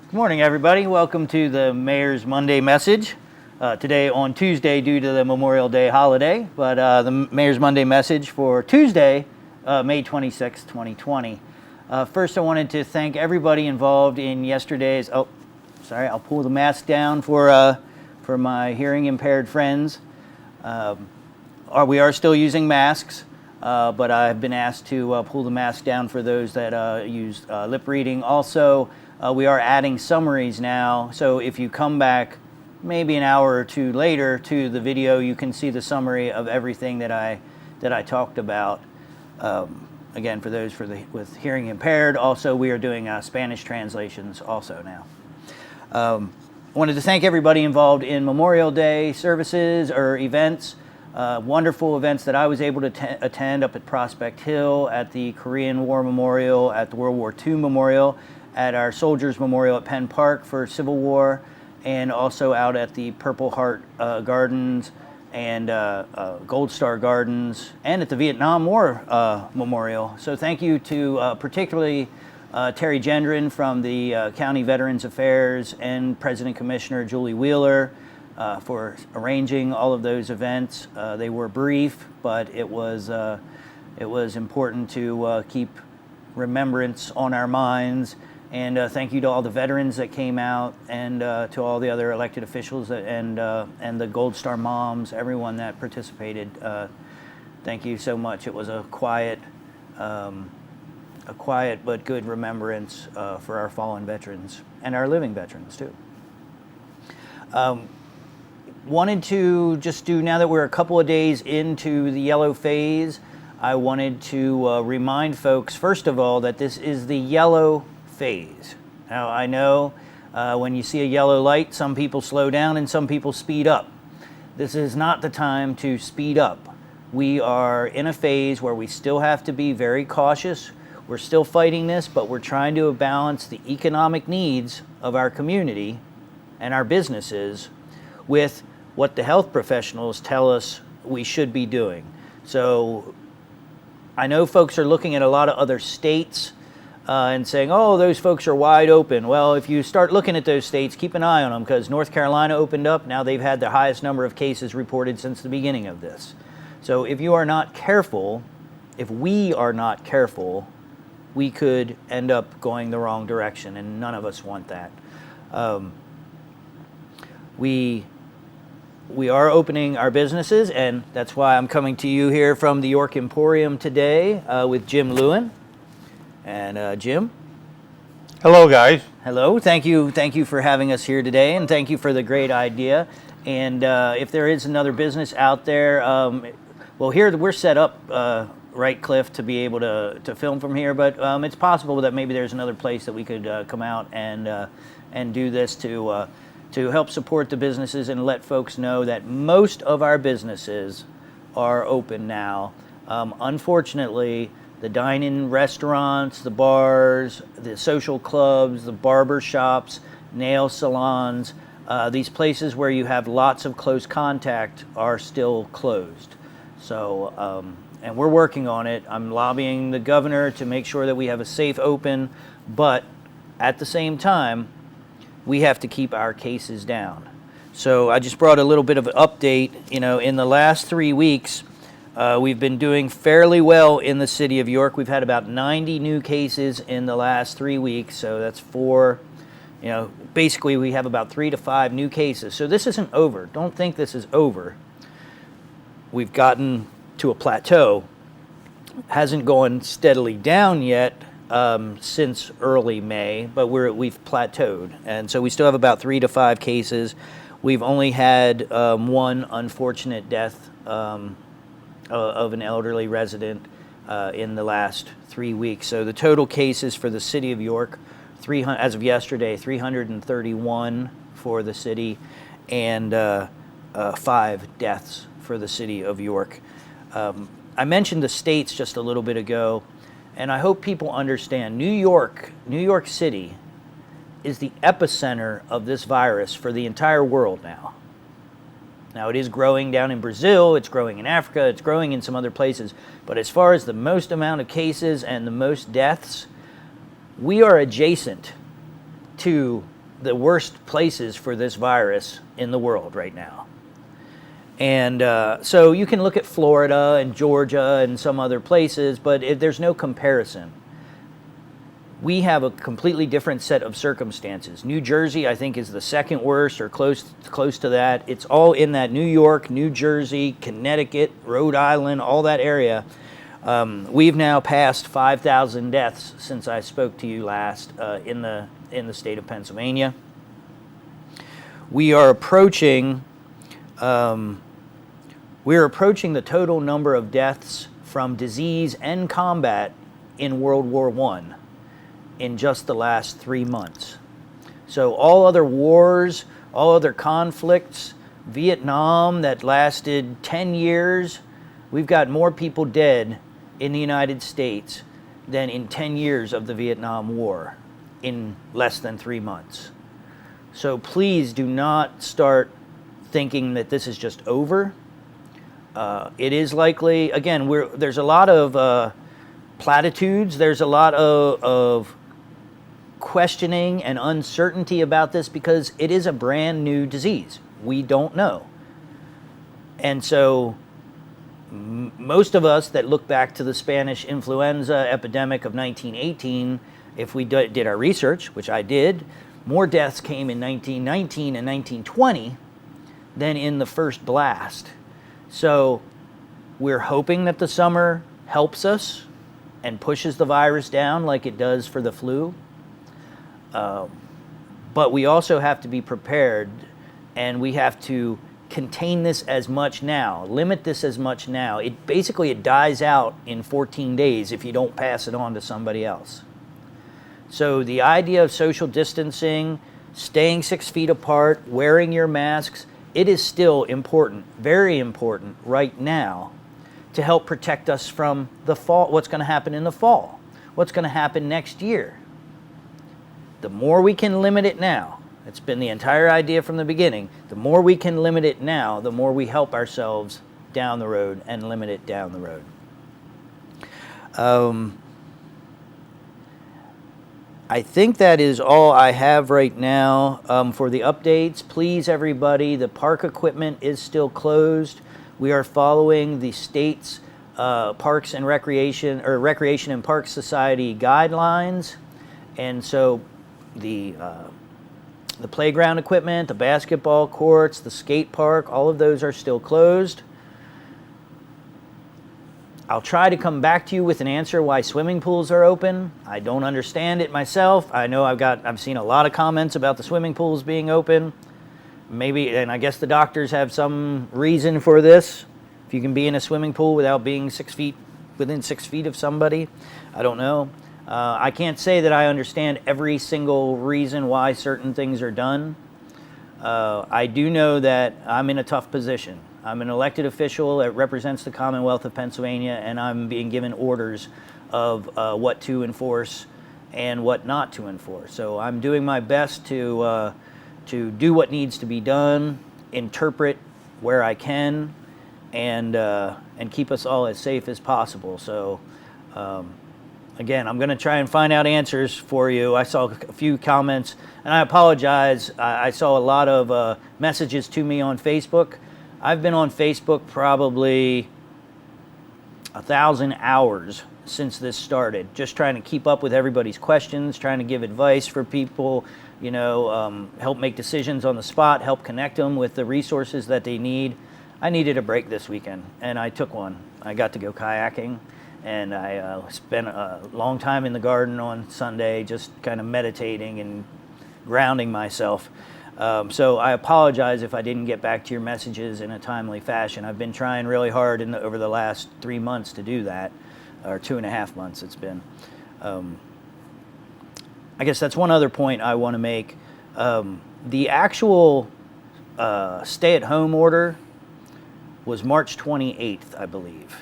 Good morning, everybody. Welcome to the Mayor's Monday Message. Today on Tuesday due to the Memorial Day holiday, but the Mayor's Monday Message for Tuesday, May 26, 2020. First, I wanted to thank everybody involved in yesterday's... Oh, sorry, I'll pull the mask down for my hearing impaired friends. We are still using masks, but I've been asked to pull the mask down for those that use lip reading. Also, we are adding summaries now, so if you come back maybe an hour or two later to the video, you can see the summary of everything that I talked about. Again, for those with hearing impaired. Also, we are doing Spanish translations also now. I wanted to thank everybody involved in Memorial Day services or events. Wonderful events that I was able to attend up at Prospect Hill, at the Korean War Memorial, at the World War II Memorial, at our Soldiers Memorial at Penn Park for Civil War, and also out at the Purple Heart Gardens and Gold Star Gardens, and at the Vietnam War Memorial. So thank you to particularly Terry Gendron from the County Veterans Affairs and President Commissioner Julie Wheeler for arranging all of those events. They were brief, but it was important to keep remembrance on our minds. And thank you to all the veterans that came out, and to all the other elected officials and the Gold Star moms, everyone that participated. Thank you so much. It was a quiet but good remembrance for our fallen veterans and our living veterans too. Wanted to just do, now that we're a couple of days into the yellow phase, I wanted to remind folks, first of all, that this is the yellow phase. Now, I know when you see a yellow light, some people slow down and some people speed up. This is not the time to speed up. We are in a phase where we still have to be very cautious. We're still fighting this, but we're trying to balance the economic needs of our community and our businesses with what the health professionals tell us we should be doing. So I know folks are looking at a lot of other states and saying, oh, those folks are wide open. Well, if you start looking at those states, keep an eye on them, because North Carolina opened up. Now they've had the highest number of cases reported since the beginning of this. So if you are not careful, if we are not careful, we could end up going the wrong direction, and none of us want that. We are opening our businesses, and that's why I'm coming to you here from the York Emporium today with Jim Lewin. And Jim? Hello, guys. Hello. Thank you for having us here today, and thank you for the great idea. And if there is another business out there, well, here we're set up, right, Cliff, to be able to film from here, but it's possible that maybe there's another place that we could come out and do this to help support the businesses and let folks know that most of our businesses are open now. Unfortunately, the dine-in restaurants, the bars, the social clubs, the barber shops, nail salons, these places where you have lots of close contact are still closed. So, and we're working on it. I'm lobbying the governor to make sure that we have a safe open, but at the same time, we have to keep our cases down. So I just brought a little bit of an update. You know, in the last 3 weeks, we've been doing fairly well in the city of York. We've had about 90 new cases in the last 3 weeks, so that's basically we have about 3 to 5 new cases. So this isn't over. Don't think this is over. We've gotten to a plateau. Hasn't gone steadily down yet since early May, but we've plateaued. And so we still have about 3 to 5 cases. We've only had one unfortunate death of an elderly resident in the last 3 weeks. So the total cases for the city of York, as of yesterday, 331 for the city, and 5 deaths for the city of York. I mentioned the states just a little bit ago, and I hope people understand New York City is the epicenter of this virus for the entire world now. Now, it is growing down in Brazil, it's growing in Africa, it's growing in some other places, but as far as the most amount of cases and the most deaths, we are adjacent to the worst places for this virus in the world right now. And so you can look at Florida and Georgia and some other places, but there's no comparison. We have a completely different set of circumstances. New Jersey, I think, is the second worst or close to that. It's all in that New York, New Jersey, Connecticut, Rhode Island, all that area. We've now passed 5,000 deaths since I spoke to you last in the state of Pennsylvania. We are approaching the total number of deaths from disease and combat in World War I in just the last 3 months. So all other wars, all other conflicts, Vietnam that lasted 10 years, we've got more people dead in the United States than in 10 years of the Vietnam War in less than 3 months. So please do not start thinking that this is just over. It is likely, again, there's a lot of platitudes, there's a lot of questioning and uncertainty about this because it is a brand new disease. We don't know. And so most of us that look back to the Spanish influenza epidemic of 1918, if we did our research, which I did, more deaths came in 1919 and 1920 than in the first blast. So we're hoping that the summer helps us and pushes the virus down like it does for the flu. But we also have to be prepared, and we have to contain this as much now, limit this as much now. It dies out in 14 days if you don't pass it on to somebody else. So the idea of social distancing, staying 6 feet apart, wearing your masks, it is still important, very important right now to help protect us from the fall, what's going to happen in the fall, what's going to happen next year. The more we can limit it now, it's been the entire idea from the beginning, the more we can limit it now, the more we help ourselves down the road and limit it down the road. I think that is all I have right now for the updates. Please, everybody, the park equipment is still closed. We are following the state's Parks and Recreation and Parks Society guidelines, and so the playground equipment, the basketball courts, the skate park, all of those are still closed. I'll try to come back to you with an answer why swimming pools are open. I don't understand it myself. I know I've seen a lot of comments about the swimming pools being open. Maybe, and I guess the doctors have some reason for this. If you can be in a swimming pool without being within 6 feet of somebody, I don't know. I can't say that I understand every single reason why certain things are done. I do know that I'm in a tough position. I'm an elected official that represents the Commonwealth of Pennsylvania, and I'm being given orders of what to enforce and what not to enforce. So I'm doing my best to do what needs to be done, interpret where I can, and keep us all as safe as possible. So again, I'm going to try and find out answers for you. I saw a few comments, and I apologize. I saw a lot of messages to me on Facebook. I've been on Facebook probably 1,000 hours since this started, just trying to keep up with everybody's questions, trying to give advice for people, help make decisions on the spot, help connect them with the resources that they need. I needed a break this weekend, and I took one. I got to go kayaking, and I spent a long time in the garden on Sunday just kind of meditating and grounding myself. So I apologize if I didn't get back to your messages in a timely fashion. I've been trying really hard over the last 3 months to do that, or 2.5 months it's been. I guess that's one other point I want to make. The actual stay-at-home order was March 28th, I believe.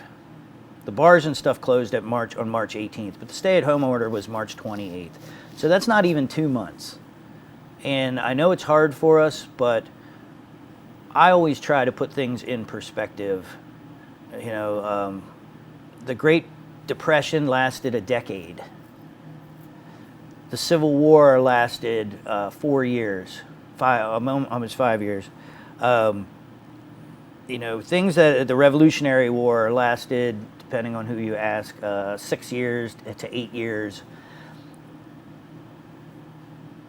The bars and stuff closed on March 18th, but the stay-at-home order was March 28th. So that's not even 2 months. And I know it's hard for us, but I always try to put things in perspective. The Great Depression lasted a decade. the Civil War lasted 4 years, almost 5 years. Things that the Revolutionary War lasted, depending on who you ask, 6 years to 8 years.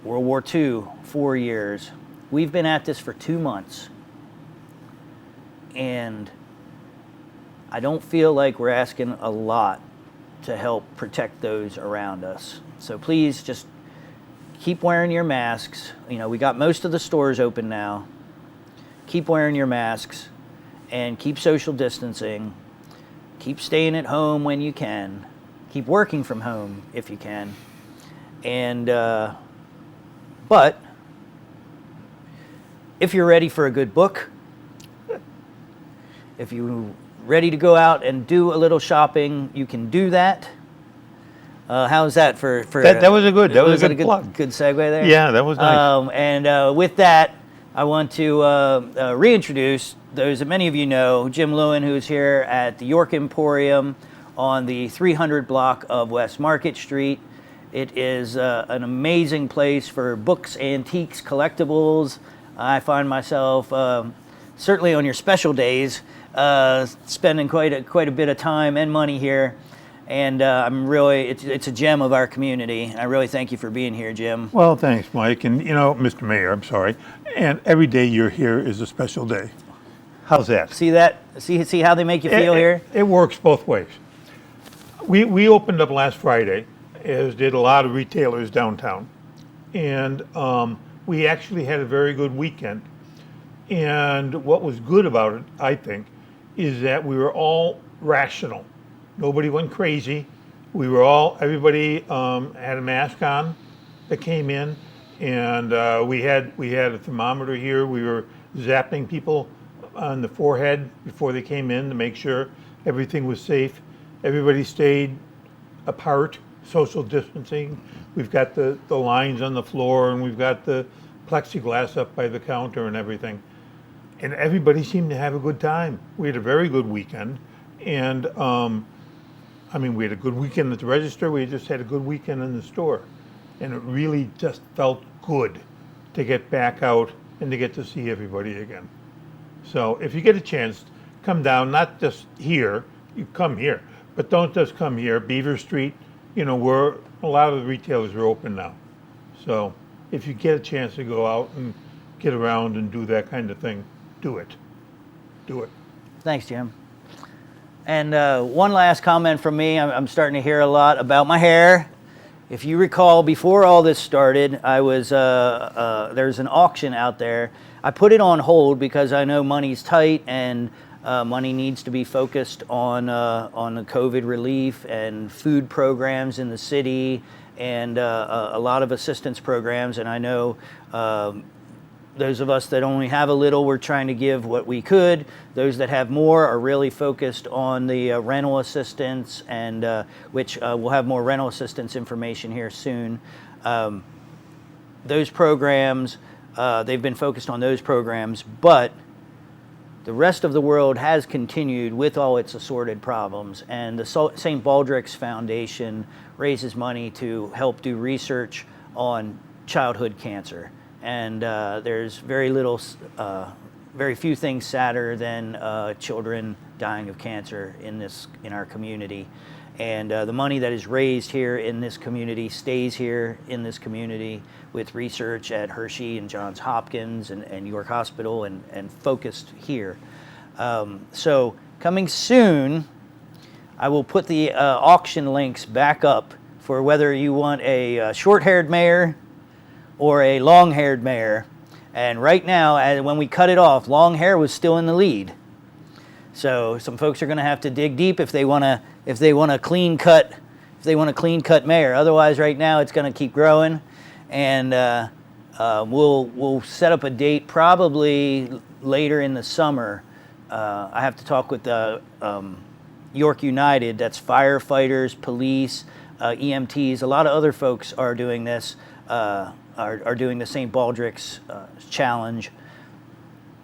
World War II, 4 years. We've been at this for 2 months. And I don't feel like we're asking a lot to help protect those around us. So please just keep wearing your masks. We got most of the stores open now. Keep wearing your masks and keep social distancing. Keep staying at home when you can. Keep working from home if you can. And, but if you're ready for a good book, if you're ready to go out and do a little shopping, you can do that. How's that for that was a good plug. Good segue there? Yeah, that was nice. And with that, I want to reintroduce those that many of you know, Jim Lewin, who's here at the York Emporium on the 300 block of West Market Street. It is an amazing place for books, antiques, collectibles. I find myself, certainly on your special days, spending quite a bit of time and money here. And it's a gem of our community. And I really thank you for being here, Jim. Well, thanks, Mike. And, Mr. Mayor, I'm sorry. And every day you're here is a special day. How's that? See that? See how they make you feel here? It works both ways. We opened up last Friday, as did a lot of retailers downtown. And we actually had a very good weekend. And what was good about it, I think, is that we were all rational. Nobody went crazy. Everybody had a mask on that came in, and we had a thermometer here. We were zapping people on the forehead before they came in to make sure everything was safe. Everybody stayed apart, social distancing. We've got the lines on the floor, and we've got the plexiglass up by the counter and everything. And everybody seemed to have a good time. We had a very good weekend, and we had a good weekend at the register. We just had a good weekend in the store. And it really just felt good to get back out and to get to see everybody again. So if you get a chance, come down, not just here, you come here, but don't just come here. Beaver Street, where a lot of the retailers are open now. So if you get a chance to go out and get around and do that kind of thing, do it. Do it. Thanks, Jim. And one last comment from me. I'm starting to hear a lot about my hair. If you recall, before all this started, I was there's an auction out there. I put it on hold because I know money's tight and money needs to be focused on the COVID relief and food programs in the city and a lot of assistance programs. And I know those of us that only have a little, we're trying to give what we could. Those that have more are really focused on the rental assistance, and which we'll have more rental assistance information here soon. Those programs, they've been focused on those programs, but the rest of the world has continued with all its assorted problems. And the St. Baldrick's Foundation raises money to help do research on childhood cancer. And there's very few things sadder than children dying of cancer in our community. And the money that is raised here in this community stays here in this community with research at Hershey and Johns Hopkins and York Hospital and focused here. So coming soon, I will put the auction links back up for whether you want a short-haired mayor or a long-haired mayor. And right now, when we cut it off, long hair was still in the lead. So some folks are going to have to dig deep if they want a clean cut mayor. Otherwise, right now it's going to keep growing, and we'll set up a date probably later in the summer. I have to talk with York United. That's firefighters, police, EMTs. A lot of other folks are doing this. Are doing the St. Baldrick's challenge,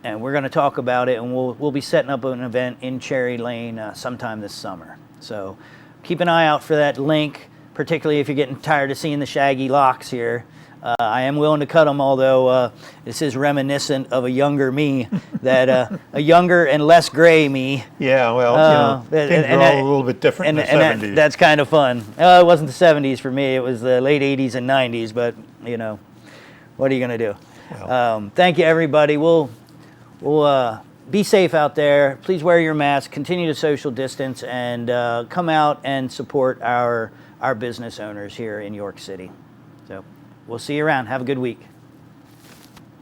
and we're going to talk about it, and we'll be setting up an event in Cherry Lane sometime this summer. So keep an eye out for that link. particularly if you're getting tired of seeing the shaggy locks here. I am willing to cut them, although this is reminiscent of a younger me, that a younger and less gray me. Yeah, well, things were all a little bit different in the 70s. That's kind of fun. It wasn't the 70s for me. It was the late 80s and 90s, but, what are you going to do? Well. Thank you, everybody. We'll be safe out there. Please wear your mask, continue to social distance, and come out and support our business owners here in York City. So we'll see you around. Have a good week.